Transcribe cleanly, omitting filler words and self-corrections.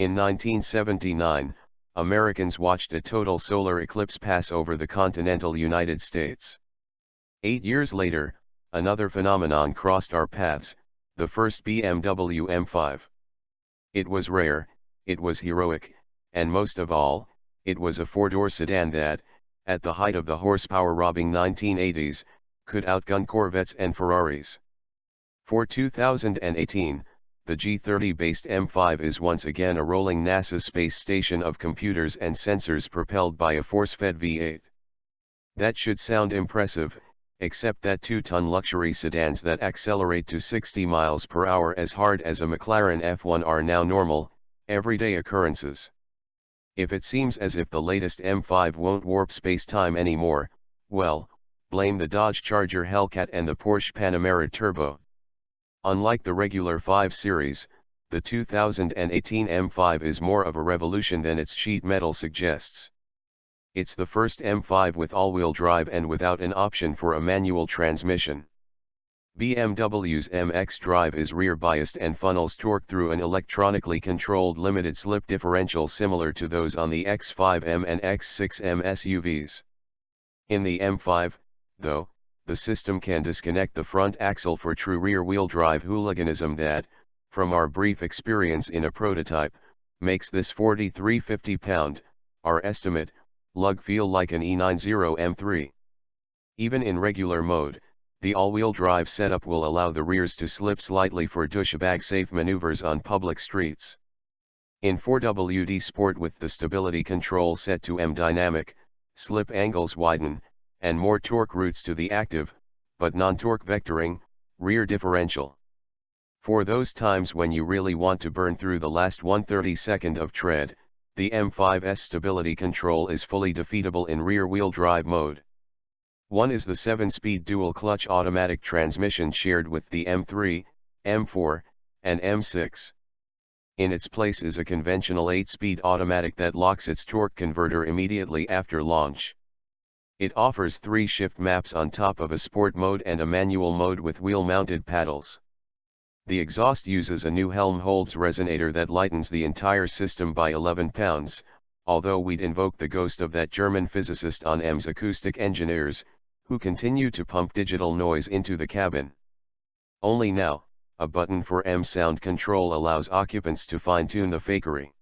In 1979, Americans watched a total solar eclipse pass over the continental United States. 8 years later, another phenomenon crossed our paths, the first BMW M5. It was rare, it was heroic, and most of all, it was a four-door sedan that, at the height of the horsepower-robbing 1980s, could outgun Corvettes and Ferraris. For 2018, the G30-based M5 is once again a rolling NASA space station of computers and sensors propelled by a force-fed V8. That should sound impressive, except that 2-ton luxury sedans that accelerate to 60 miles per hour as hard as a McLaren F1 are now normal, everyday occurrences. If it seems as if the latest M5 won't warp space-time anymore, well, blame the Dodge Charger Hellcat and the Porsche Panamera Turbo. Unlike the regular 5 Series, the 2018 M5 is more of a revolution than its sheet metal suggests. It's the first M5 with all-wheel drive and without an option for a manual transmission. BMW's M xDrive is rear-biased and funnels torque through an electronically controlled limited-slip differential similar to those on the X5M and X6M SUVs. In the M5, though, the system can disconnect the front axle for true rear-wheel drive hooliganism that, from our brief experience in a prototype, makes this 4,350-pound, our estimate, lug feel like an E90 M3. Even in regular mode, the all-wheel drive setup will allow the rears to slip slightly for douchebag-safe maneuvers on public streets. In 4WD Sport with the stability control set to M dynamic, slip angles widen, and more torque routes to the active, but non-torque vectoring, rear differential. For those times when you really want to burn through the last 1/32 of tread, the M5's stability control is fully defeatable in rear-wheel drive mode. One is the 7-speed dual-clutch automatic transmission shared with the M3, M4, and M6. In its place is a conventional 8-speed automatic that locks its torque converter immediately after launch. It offers 3 shift maps on top of a sport mode and a manual mode with wheel-mounted paddles. The exhaust uses a new Helmholtz resonator that lightens the entire system by 11 pounds, although we'd invoke the ghost of that German physicist on M's acoustic engineers, who continue to pump digital noise into the cabin. Only now, a button for M sound control allows occupants to fine-tune the fakery.